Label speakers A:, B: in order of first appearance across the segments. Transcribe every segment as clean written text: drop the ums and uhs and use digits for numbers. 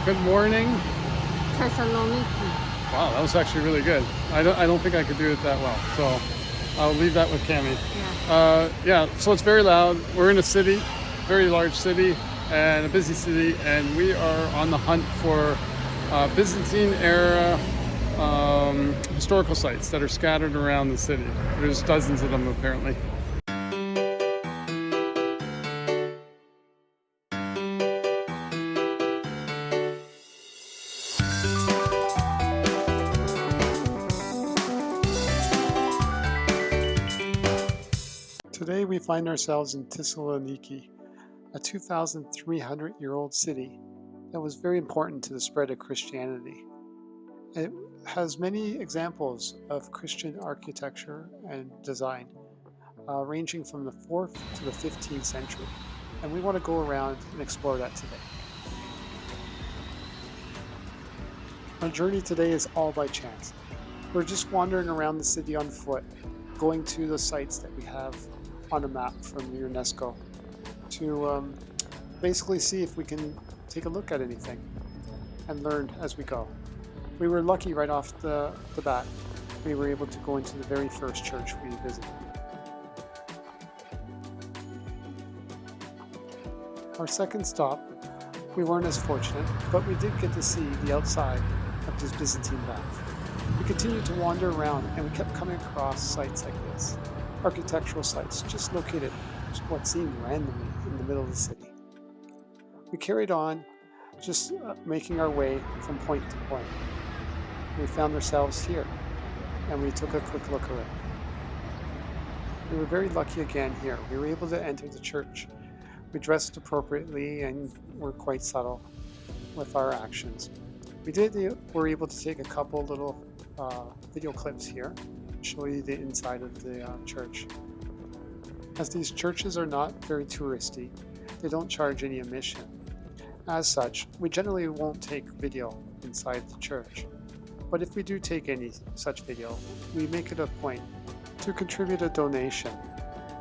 A: Good morning.
B: Thessaloniki.
A: Wow, that was actually really good. I don't think I could do it that well, so I'll leave that with Cami.
B: Yeah.
A: So it's very loud. We're in a city, very large city, and a busy city, and we are on the hunt for Byzantine era historical sites that are scattered around the city. There's dozens of them apparently. Today we find ourselves in Thessaloniki, a 2,300-year-old city that was very important to the spread of Christianity. It has many examples of Christian architecture and design, ranging from the 4th to the 15th century, and we want to go around and explore that today. Our journey today is all by chance. We're just wandering around the city on foot, going to the sites that we have on a map from UNESCO to basically see if we can take a look at anything and learn as we go. We were lucky right off the bat. We were able to go into the very first church we visited. Our second stop, we weren't as fortunate, but we did get to see the outside of this Byzantine bath. We continued to wander around and we kept coming across sites like this. Architectural sites just located what seemed randomly in the middle of the city. We carried on, just making our way from point to point. We found ourselves here, and we took a quick look around. We were very lucky again here. We were able to enter the church. We dressed appropriately and were quite subtle with our actions. Were able to take a couple little video clips here, show you the inside of the church. As these churches are not very touristy, they don't charge any admission. As such, we generally won't take video inside the church. But if we do take any such video, we make it a point to contribute a donation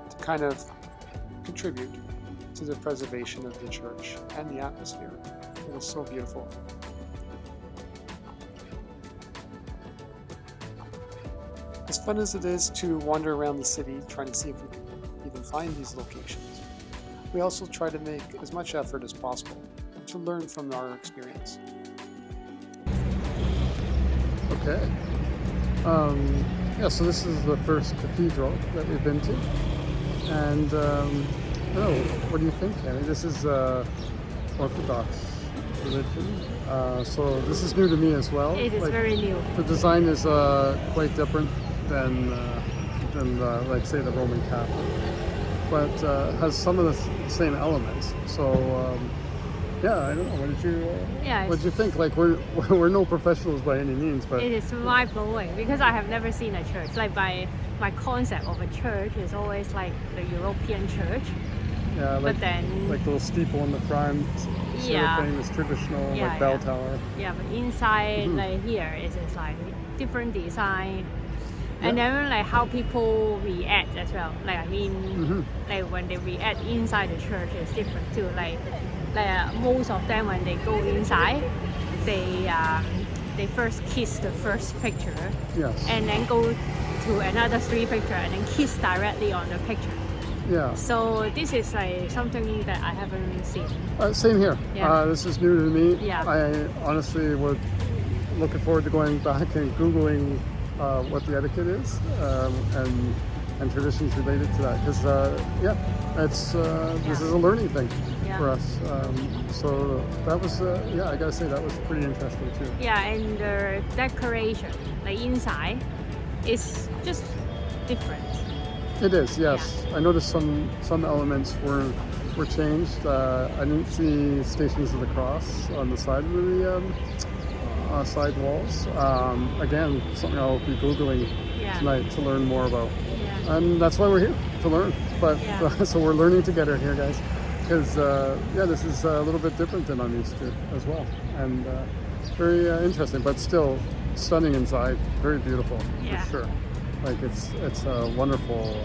A: to kind of contribute to the preservation of the church and the atmosphere. It was so beautiful. As fun as it is to wander around the city trying to see if we can even find these locations, we also try to make as much effort as possible to learn from our experience. Okay. So this is the first cathedral that we've been to. And, what do you think, Kenny? This is Orthodox religion. So this is new to me as well.
B: It is very new.
A: The design is quite different than like, say, the Roman Catholic, but has some of the same elements. So I don't know. What did you think? Like, we're no professionals by any means, but
B: it is mind-blowing because I have never seen a church. Like my concept of a church is always like the European church.
A: Yeah, like,
B: but then
A: like the little steeple in the front, sort of thing, this traditional bell tower.
B: Yeah, but inside, like here, it's just like different design. And then like how people react as well. Like like when they react inside the church is different too. Like most of them when they go inside, they first kiss the first picture.
A: Yes.
B: And then go to another 3 pictures and then kiss directly on the picture.
A: Yeah.
B: So this is like something that I haven't seen.
A: Same here.
B: Yeah.
A: This is new to me.
B: Yeah.
A: I honestly would looking forward to going back and Googling what the etiquette is and traditions related to that, because this is a learning thing for us. So that was I gotta say that was pretty interesting too.
B: Yeah, and the decoration, like inside, is just different.
A: It is, yes. Yeah. I noticed some elements were changed. I didn't see Stations of the Cross on the side of the side walls. Again, something I'll be Googling tonight to learn more about. Yeah. And that's why we're here, to learn. But so we're learning together here, guys. Because this is a little bit different than I'm used to as well. And very interesting, but still stunning inside. Very beautiful, for sure. Like it's a wonderful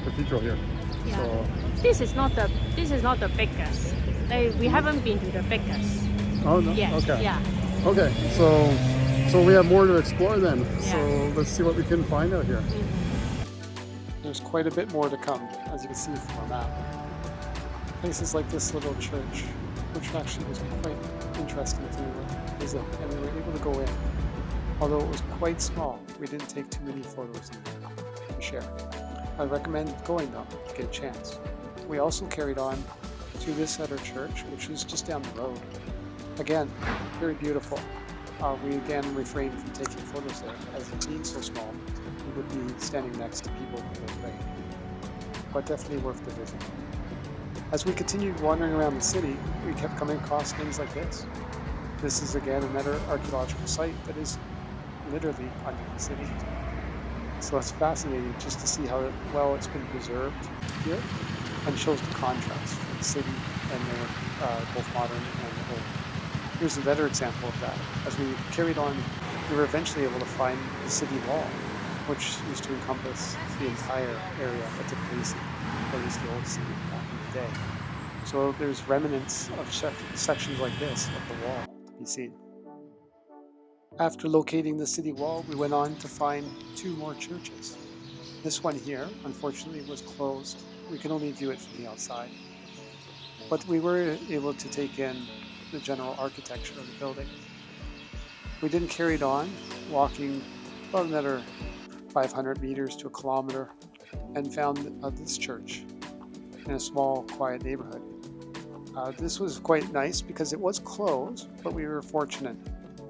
A: cathedral here.
B: Yeah.
A: So
B: this is not the biggest. Like, we haven't been to the biggest.
C: Oh no.
B: Yes,
C: Okay.
B: yeah.
C: Okay. So we have more to explore then.
B: Yeah.
C: So let's see what we can find out here.
A: There's quite a bit more to come, as you can see from our map. Places like this little church, which actually was quite interesting to visit, and we were able to go in. Although it was quite small, we didn't take too many photos in there to share. I recommend going though, if you get a chance. We also carried on to this other church, which is just down the road. Again, very beautiful. We again refrained from taking photos there, as it being so small, we would be standing next to people who were praying. But definitely worth the visit. As we continued wandering around the city, we kept coming across things like this. This is again another archaeological site that is literally under the city. So it's fascinating just to see how well it's been preserved here, and shows the contrast from the city and their both modern and old. Here's another example of that. As we carried on, we were eventually able to find the city wall, which used to encompass the entire area of the Paleochristian, or at least the old city back in the day. So there's remnants of sections like this of the wall to be seen. After locating the city wall, we went on to find 2 more churches. This one here, unfortunately, was closed. We could only view it from the outside. But we were able to take in the general architecture of the building. We then carried on, walking about another 500 meters to a kilometer, and found this church in a small, quiet neighborhood. This was quite nice because it was closed, but we were fortunate.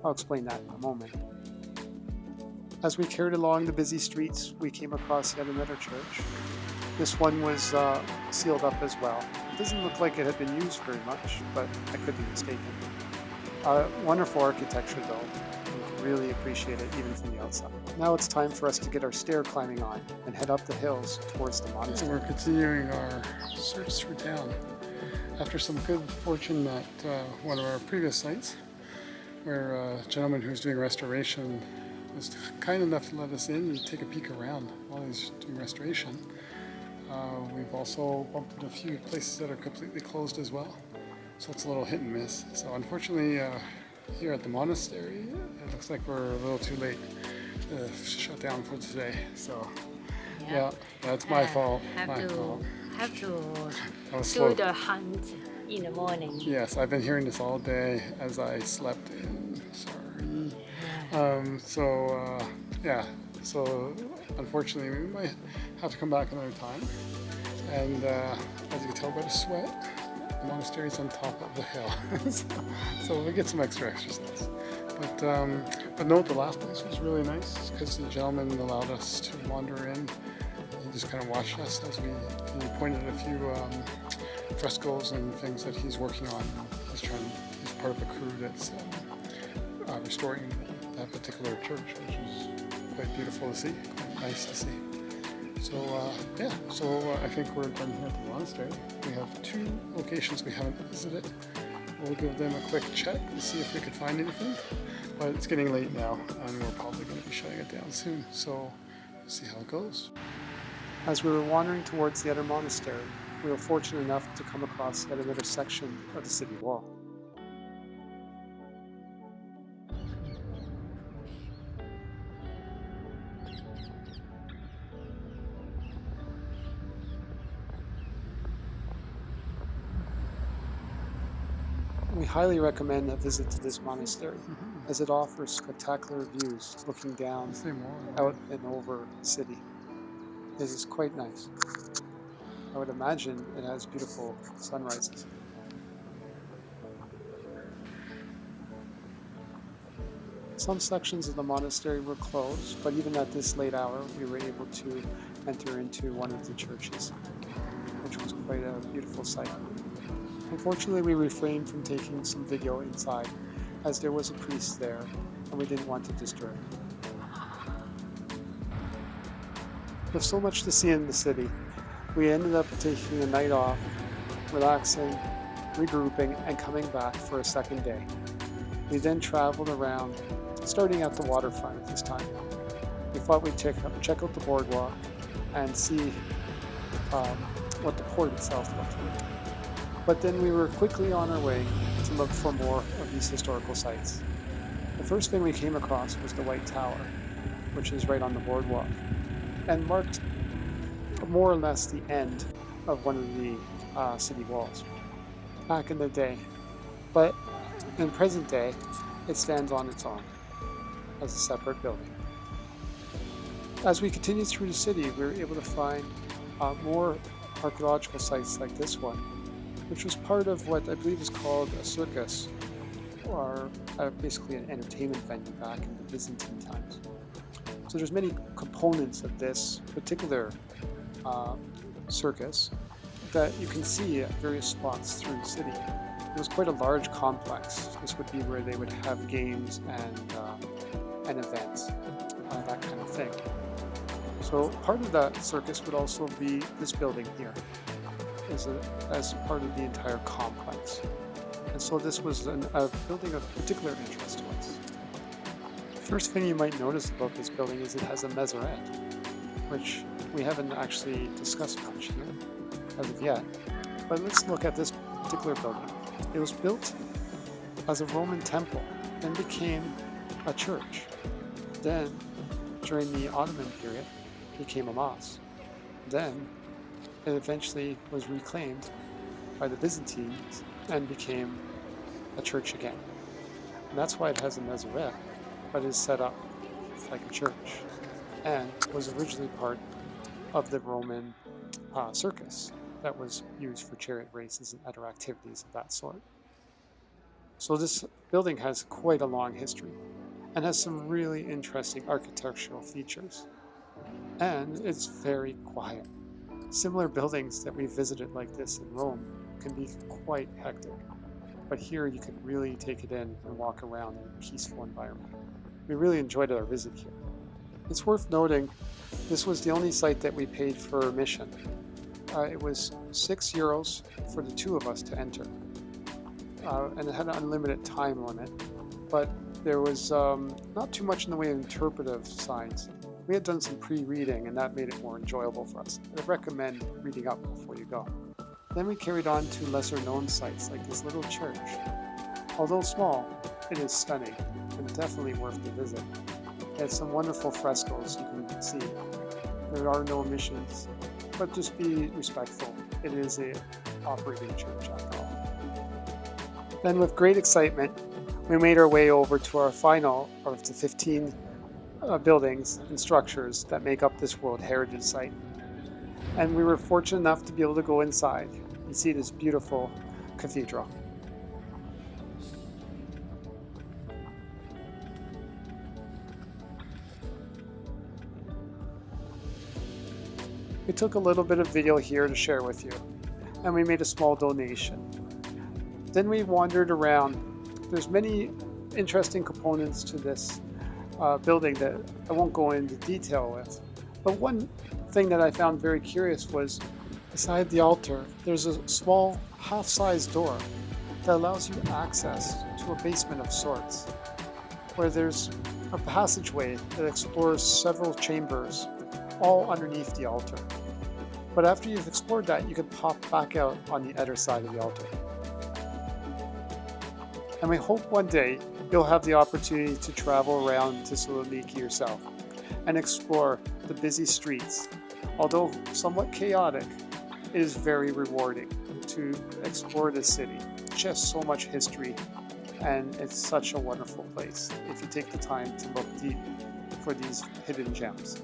A: I'll explain that in a moment. As we carried along the busy streets, we came across yet another church. This one was sealed up as well. It doesn't look like it had been used very much, but I could be mistaken. Wonderful architecture though. You can really appreciate it even from the outside. Now it's time for us to get our stair climbing on and head up the hills towards the monastery.
C: We're continuing our search through town after some good fortune at one of our previous sites, where a gentleman who's doing restoration was kind enough to let us in and take a peek around while he's doing restoration. We've also bumped into a few places that are completely closed as well, so it's a little hit and miss. So unfortunately, here at the monastery, it looks like we're a little too late to shut down for today. So yeah, that's my fault.
B: Have to
C: I was
B: do
C: slow.
B: the hunt in the morning.
C: Yes, I've been hearing this all day as I slept in. Sorry. So unfortunately we might have to come back another time. And as you can tell by the sweat, the monastery is on top of the hill. so we get some extra exercise. But note, the last place was really nice because the gentleman allowed us to wander in. He just kind of watched us as he pointed at a few frescoes and things that he's working on. He's part of a crew that's restoring that particular church, which is quite beautiful to see, quite nice to see. So I think we're done here at the monastery. We have 2 locations we haven't visited. We'll give them a quick check to see if we could find anything, but it's getting late now and we're probably going to be shutting it down soon, so we'll see how it goes.
A: As we were wandering towards the other monastery, we were fortunate enough to come across yet another section of the city wall. We highly recommend a visit to this monastery, as it offers spectacular views looking down out and over the city. It is quite nice. I would imagine it has beautiful sunrises. Some sections of the monastery were closed, but even at this late hour, we were able to enter into one of the churches, which was quite a beautiful sight. Unfortunately, we refrained from taking some video inside, as there was a priest there, and we didn't want to disturb. With so much to see in the city, we ended up taking a night off, relaxing, regrouping, and coming back for a second day. We then traveled around, starting at the waterfront this time. We thought we'd check out the boardwalk and see what the port itself looked like. But then we were quickly on our way to look for more of these historical sites. The first thing we came across was the White Tower, which is right on the boardwalk, and marked more or less the end of one of the city walls back in the day. But in present day, it stands on its own as a separate building. As we continued through the city, we were able to find more archaeological sites like this one, which was part of what I believe is called a circus, or basically an entertainment venue back in the Byzantine times. So there's many components of this particular circus that you can see at various spots through the city. It was quite a large complex. This would be where they would have games and events, that kind of thing. So part of that circus would also be this building here, as part of the entire complex. And so this was a building of particular interest to us. First thing you might notice about this building is it has a minaret, which we haven't actually discussed much here as of yet. But let's look at this particular building. It was built as a Roman temple, then became a church. Then, during the Ottoman period, it became a mosque. Then, it eventually was reclaimed by the Byzantines and became a church again. And that's why it has a minaret, but is set up like a church, and was originally part of the Roman circus that was used for chariot races and other activities of that sort. So this building has quite a long history and has some really interesting architectural features. And it's very quiet. Similar buildings that we visited like this in Rome can be quite hectic, but here you can really take it in and walk around in a peaceful environment. We really enjoyed our visit here. It's worth noting this was the only site that we paid for admission. It was €6 for the two of us to enter, and it had an unlimited time limit, but there was not too much in the way of interpretive signs. We had done some pre-reading, and that made it more enjoyable for us. I recommend reading up before you go. Then we carried on to lesser-known sites like this little church. Although small, it is stunning and definitely worth the visit. It has some wonderful frescoes you can see. There are no emissions, but just be respectful. It is an operating church after all. Then with great excitement, we made our way over to our final of the 15 buildings and structures that make up this World Heritage Site. And we were fortunate enough to be able to go inside and see this beautiful cathedral. We took a little bit of video here to share with you, and we made a small donation. Then we wandered around. There's many interesting components to this building that I won't go into detail with. But one thing that I found very curious was beside the altar, there's a small half-sized door that allows you access to a basement of sorts, where there's a passageway that explores several chambers all underneath the altar. But after you've explored that, you can pop back out on the other side of the altar. And we hope one day you'll have the opportunity to travel around Thessaloniki yourself and explore the busy streets. Although somewhat chaotic, it is very rewarding to explore this city. Just so much history, and it's such a wonderful place if you take the time to look deep for these hidden gems.